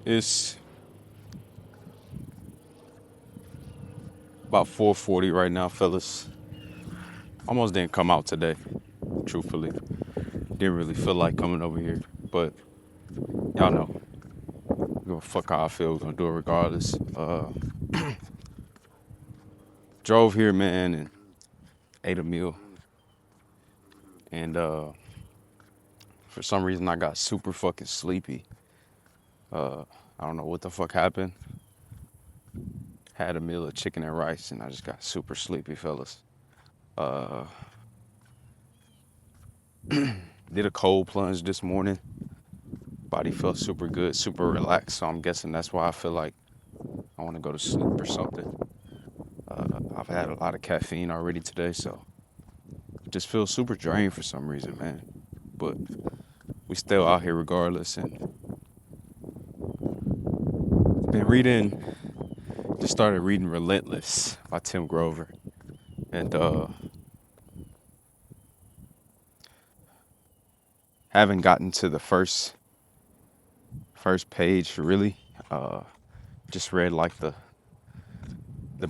It's about 4:40 right now, fellas. Almost didn't come out today, truthfully. Didn't really feel like coming over here, but y'all know, give a fuck how I feel. We're gonna do it regardless. Drove here, man, and ate a meal, and for some reason I got super fucking sleepy. I don't know what the fuck happened. Had a meal of chicken and rice, and I just got super sleepy, fellas. Uh, did a cold plunge this morning. Body felt super good, super relaxed. So I'm guessing that's why I feel like I want to go to sleep or something. I've had a lot of caffeine already today, so just feel super drained for some reason, man. But we still out here regardless, and been reading. Just started reading Relentless by Tim Grover, and haven't gotten to the first page really. Uh, just read like the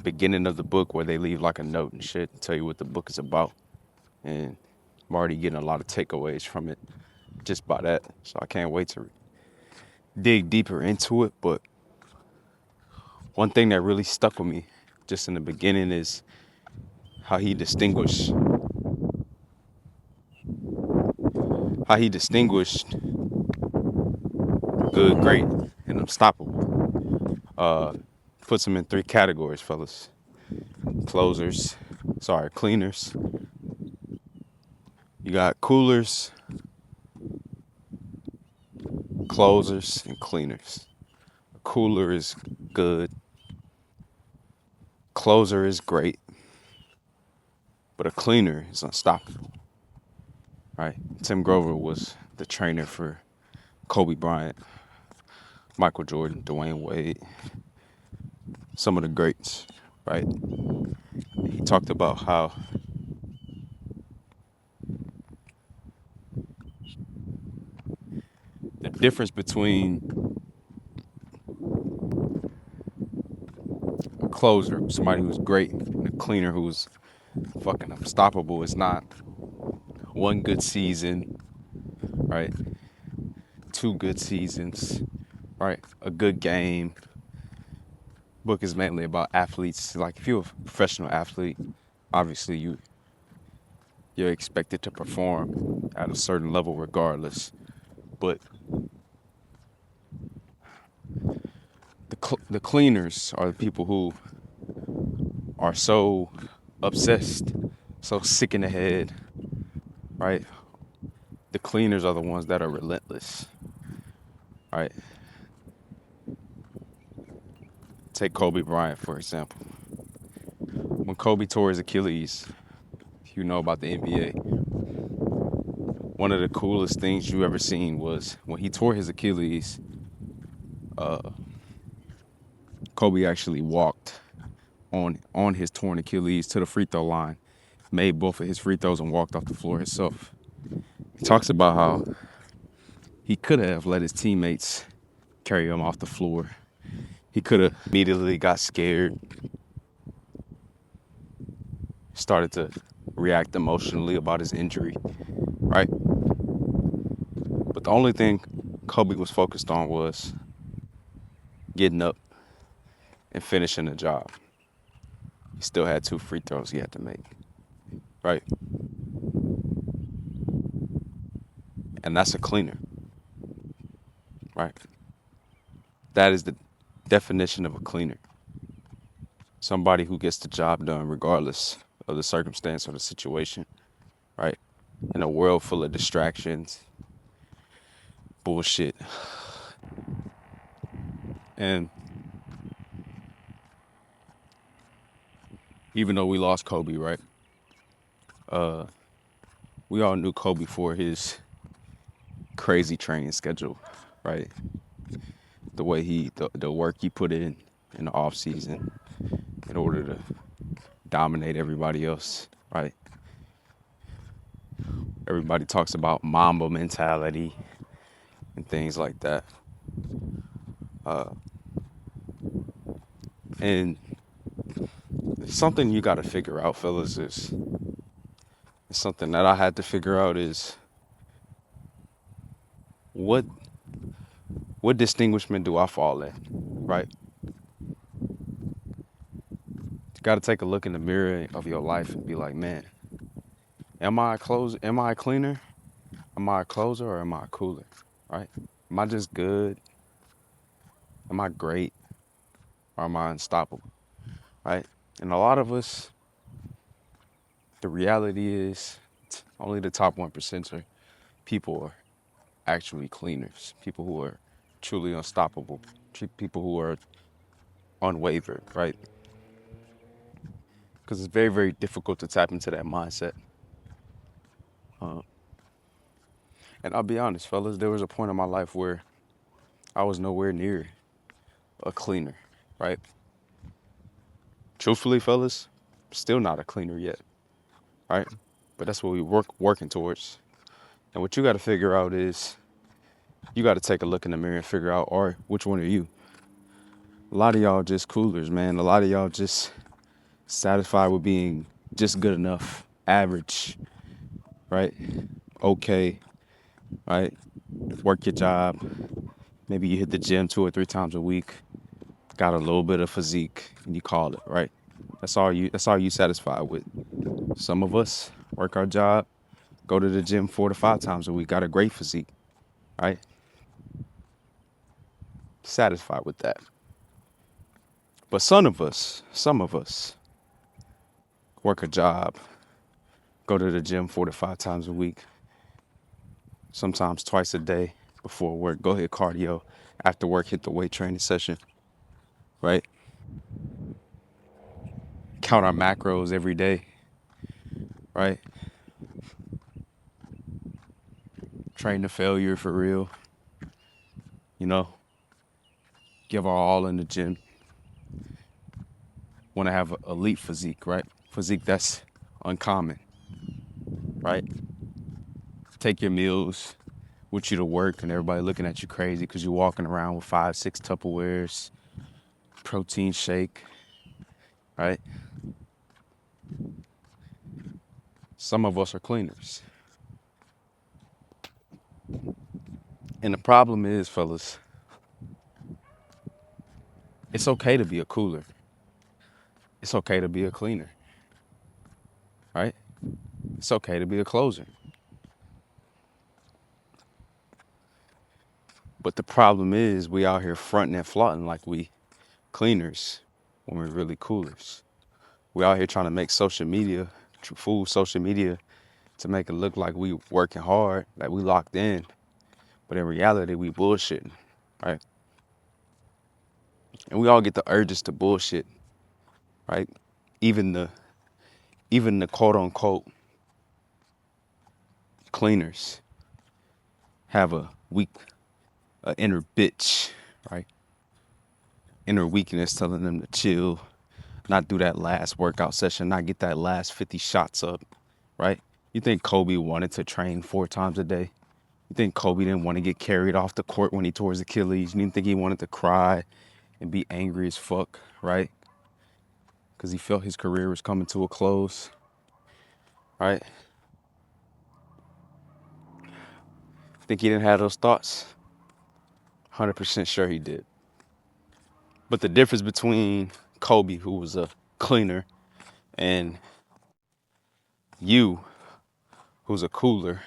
beginning of the book where they leave like a note and shit and tell you what the book is about. And I'm already getting a lot of takeaways from it just by that. So I can't wait to dig deeper into it. But one thing that really stuck with me just in the beginning is how he distinguished good, great, and unstoppable. Uh, Puts them in three categories, fellas. Cleaners. You got coolers, closers, and cleaners. A cooler is good. Closer is great, but a cleaner is unstoppable, right? Tim Grover was the trainer for Kobe Bryant, Michael Jordan, Dwayne Wade, some of the greats, right? He talked about how the difference between a closer, somebody who's great, and a cleaner who's fucking unstoppable is not one good season, right? Two good seasons, right? A good game. Book is mainly about athletes. Like if you're a professional athlete, obviously you're expected to perform at a certain level regardless. But the cleaners are the people who are so obsessed, so sick in the head, right? The cleaners are the ones that are relentless, right? Take Kobe Bryant, for example. When Kobe tore his Achilles, you know about the NBA, one of the coolest things you ever seen was when he tore his Achilles, Kobe actually walked on his torn Achilles to the free throw line, made both of his free throws and walked off the floor himself. He talks about how he could have let his teammates carry him off the floor. He could have immediately got scared, started to react emotionally about his injury, right? But the only thing Kobe was focused on was getting up and finishing the job. He still had two free throws he had to make, right? And that's a cleaner, right? That is the definition of a cleaner. Somebody who gets the job done regardless of the circumstance or the situation, right? In a world full of distractions, bullshit. And even though we lost Kobe, right? We all knew Kobe for his crazy training schedule, right? The way the work he put in the off season in order to dominate everybody else, right? Everybody talks about Mamba mentality and things like that. And something you got to figure out, fellas, is something that I had to figure out is what what distinguishment do I fall in, right? You got to take a look in the mirror of your life and be like, man, am I a closer? Am I a cleaner? Am I a closer or am I a cooler? Right? Am I just good? Am I great? Or am I unstoppable? Right? And a lot of us, the reality is only the top 1% of people are actually cleaners, people who are truly unstoppable, people who are unwavered, right? Because it's very, very difficult to tap into that mindset. And I'll be honest, fellas, there was a point in my life where I was nowhere near a cleaner, right? Truthfully, fellas, still not a cleaner yet, right? But that's what we working towards. And what you got to figure out is you got to take a look in the mirror and figure out, or which one are you? A lot of y'all just coolers, man. A lot of y'all just satisfied with being just good enough, average, right? Okay, right? Work your job. Maybe you hit the gym 2 or 3 times a week. Got a little bit of physique, and you call it, right? That's all you satisfied with. Some of us work our job, go to the gym 4 to 5 times a week, got a great physique, right? Satisfied with that. But some of us work a job, go to the gym 4 to 5 times a week, sometimes twice a day before work, go hit cardio, after work, hit the weight training session, right? Count our macros every day, right? Train to failure for real, you know, give our all in the gym. Want to have an elite physique, right? Physique that's uncommon, right? Take your meals with you to work and everybody looking at you crazy because you're walking around with 5, 6 Tupperwares, protein shake, right? Some of us are cleaners. And the problem is, fellas, it's okay to be a cooler. It's okay to be a cleaner, right? It's okay to be a closer. But the problem is we out here fronting and flaunting like we cleaners when we're really coolers. We out here trying to make social media, fool social media to make it look like we working hard, like we locked in. But in reality, we bullshitting, right? And we all get the urges to bullshit, right? Even the even the quote unquote cleaners have a weak, inner bitch, right? Inner weakness telling them to chill, not do that last workout session, not get that last 50 shots up, right? You think Kobe wanted to train 4 times a day? You think Kobe didn't want to get carried off the court when he tore his Achilles? You didn't think he wanted to cry and be angry as fuck, right? Because he felt his career was coming to a close, right? Think he didn't have those thoughts? 100% sure he did. But the difference between Kobe, who was a cleaner, and you, who's a cooler,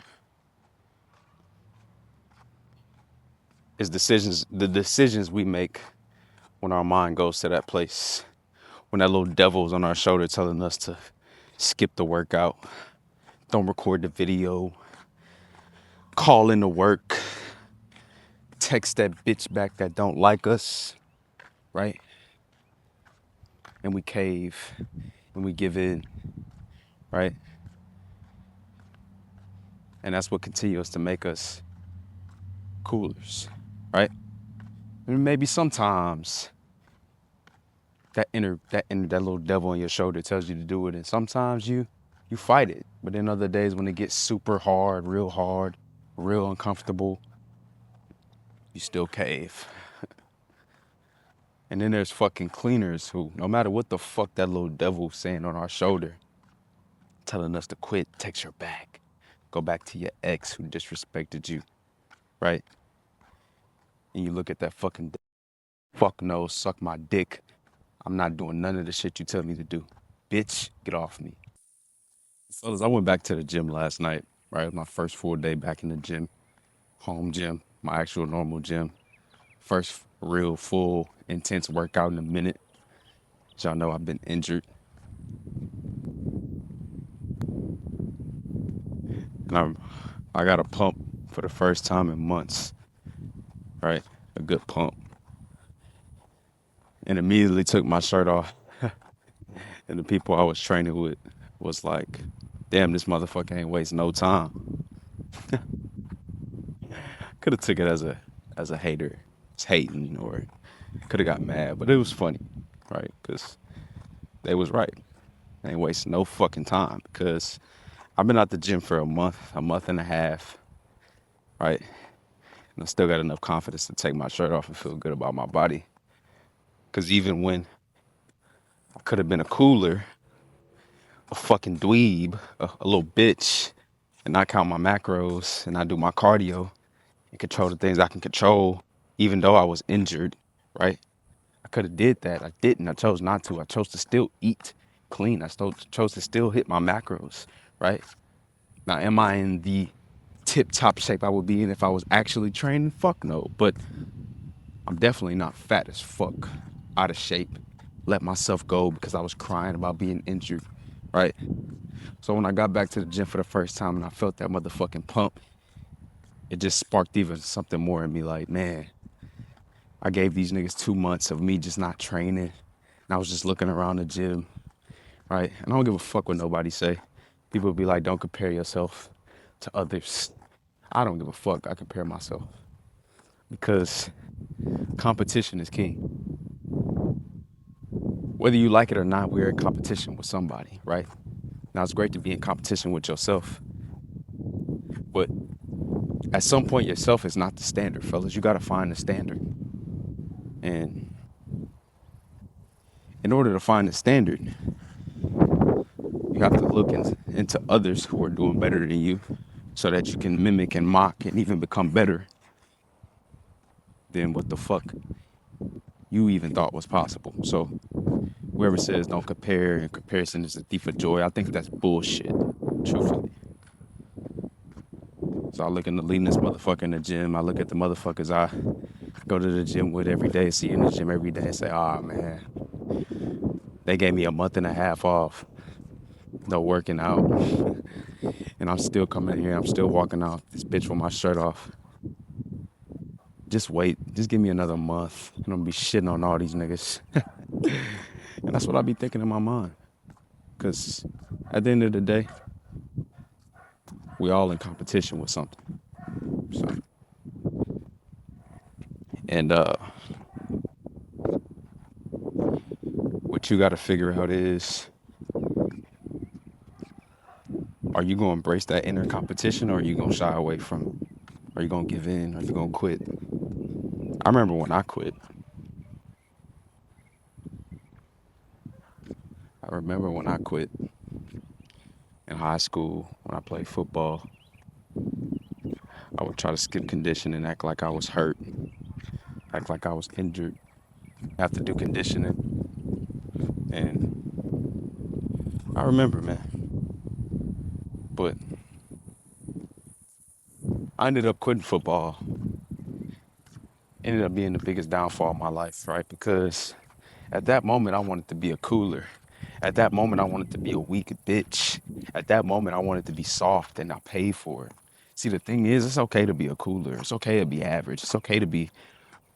is the decisions we make when our mind goes to that place. When that little devil's on our shoulder telling us to skip the workout, don't record the video, call into work, text that bitch back that don't like us, right? And we cave and we give in, right? And that's what continues to make us coolers, right? And maybe sometimes that little devil on your shoulder tells you to do it, and sometimes you fight it. But then other days when it gets super hard, real uncomfortable, you still cave. And then there's fucking cleaners who, no matter what the fuck that little devil's saying on our shoulder, telling us to quit, text your back. Go back to your ex who disrespected you, right? And you look at that fucking fuck no, suck my dick. I'm not doing none of the shit you tell me to do. Bitch, get off me. Fellas, I went back to the gym last night, right? My first full day back in the gym, home gym, my actual normal gym. First real full intense workout in a minute. As y'all know, I've been injured. And I got a pump for the first time in months, right? A good pump. And immediately took my shirt off. And the people I was training with was like, damn, this motherfucker ain't waste no time. Could have took it as a hater. It's hating, or could have got mad, but it was funny, right? Because they was right. They ain't wasting no fucking time, because I've been out the gym for a month and a half, right? And I still got enough confidence to take my shirt off and feel good about my body. Because even when I could have been a cooler, a fucking dweeb, a little bitch, and not count my macros and not do my cardio and control the things I can control, even though I was injured, right? I could have did that. I didn't. I chose not to. I chose to still eat clean. I still chose to still hit my macros, right? Now, am I in the tip-top shape I would be in if I was actually training? Fuck no. But I'm definitely not fat as fuck, out of shape. Let myself go because I was crying about being injured, right? So when I got back to the gym for the first time and I felt that motherfucking pump, it just sparked even something more in me. Like, man, I gave these niggas 2 months of me just not training. And I was just looking around the gym, right? And I don't give a fuck what nobody say. People be like, don't compare yourself to others. I don't give a fuck. I compare myself because competition is king. Whether you like it or not, we're in competition with somebody, right? Now, it's great to be in competition with yourself, but at some point, yourself is not the standard, fellas. You got to find the standard. And in order to find the standard, you have to look into others who are doing better than you so that you can mimic and mock and even become better than what the fuck you even thought was possible. So whoever says don't compare and comparison is a thief of joy, I think that's bullshit, truthfully. So I look in the leanest motherfucker in the gym. I look at the motherfuckers I go to the gym with every day, see in the gym every day, and say, oh man, they gave me a month and a half off, no working out. And I'm still coming here, I'm still walking out this bitch with my shirt off. Just wait, just give me another month and I'm gonna be shitting on all these niggas. And that's what I be thinking in my mind. Cause at the end of the day, we all in competition with something. So, and what you gotta figure out is, are you gonna embrace that inner competition, or are you gonna shy away from it? Are you gonna give in? Are you gonna quit? I remember when I quit. I remember when I quit in high school when I played football. I would try to skip conditioning, act like I was hurt, act like I was injured, have to do conditioning. And I remember, man. But I ended up quitting football. Ended up being the biggest downfall of my life, right? Because at that moment, I wanted to be a cooler. At that moment, I wanted to be a weak bitch. At that moment, I wanted to be soft, and I paid for it. See, the thing is, it's okay to be a cooler. It's okay to be average. It's okay to be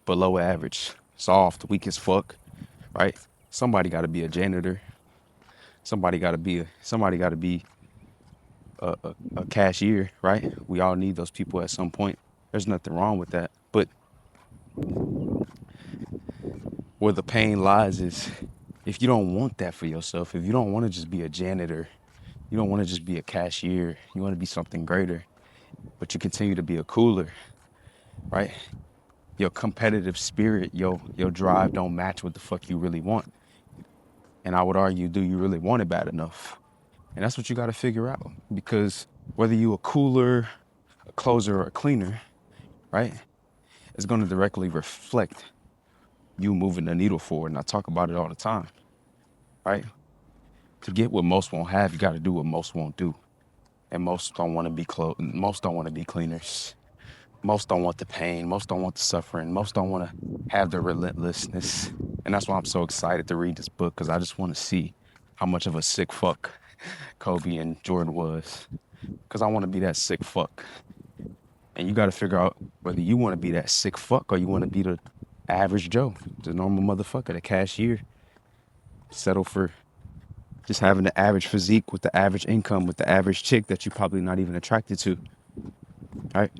below average, soft, weak as fuck, right? Somebody got to be a janitor. Somebody got to be a cashier, right? We all need those people at some point. There's nothing wrong with that. But where the pain lies is, if you don't want that for yourself, if you don't want to just be a janitor, you don't want to just be a cashier, you want to be something greater, but you continue to be a cooler, right? your competitive spirit, your drive don't match what the fuck you really want. And I would argue, do you really want it bad enough? And that's what you got to figure out. Because whether you a cooler, a closer, or a cleaner, right, it's going to directly reflect you moving the needle forward. And I talk about it all the time, right? To get what most won't have, you got to do what most won't do. And most don't want to be most don't want to be cleaners. Most don't want the pain. Most don't want the suffering. Most don't want to have the relentlessness. And that's why I'm so excited to read this book, because I just want to see how much of a sick fuck Kobe and Jordan was. Because I want to be that sick fuck. And you got to figure out whether you want to be that sick fuck or you want to be the average Joe, the normal motherfucker, the cashier. Settle for just having the average physique with the average income with the average chick that you're probably not even attracted to. All right?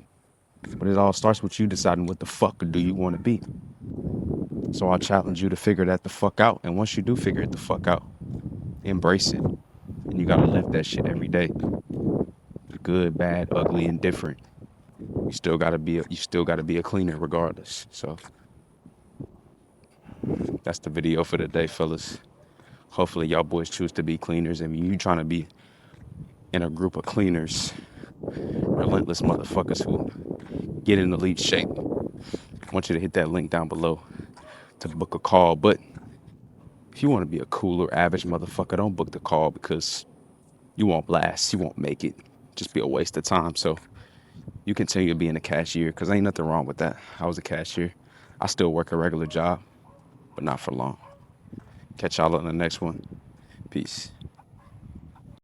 But it all starts with you deciding what the fuck do you want to be. So I'll challenge you to figure that the fuck out. And once you do figure it the fuck out, embrace it. And you gotta live that shit every day. Good, bad, ugly, and different. You still gotta be a cleaner regardless. So that's the video for the day, fellas. Hopefully y'all boys choose to be cleaners. And you trying to be in a group of cleaners, relentless motherfuckers who get in elite shape. I want you to hit that link down below to book a call. But if you want to be a cooler, average motherfucker, don't book the call, because you won't last. You won't make it. Just be a waste of time. So you continue being a cashier, because ain't nothing wrong with that. I was a cashier. I still work a regular job, but not for long. Catch y'all on the next one. Peace.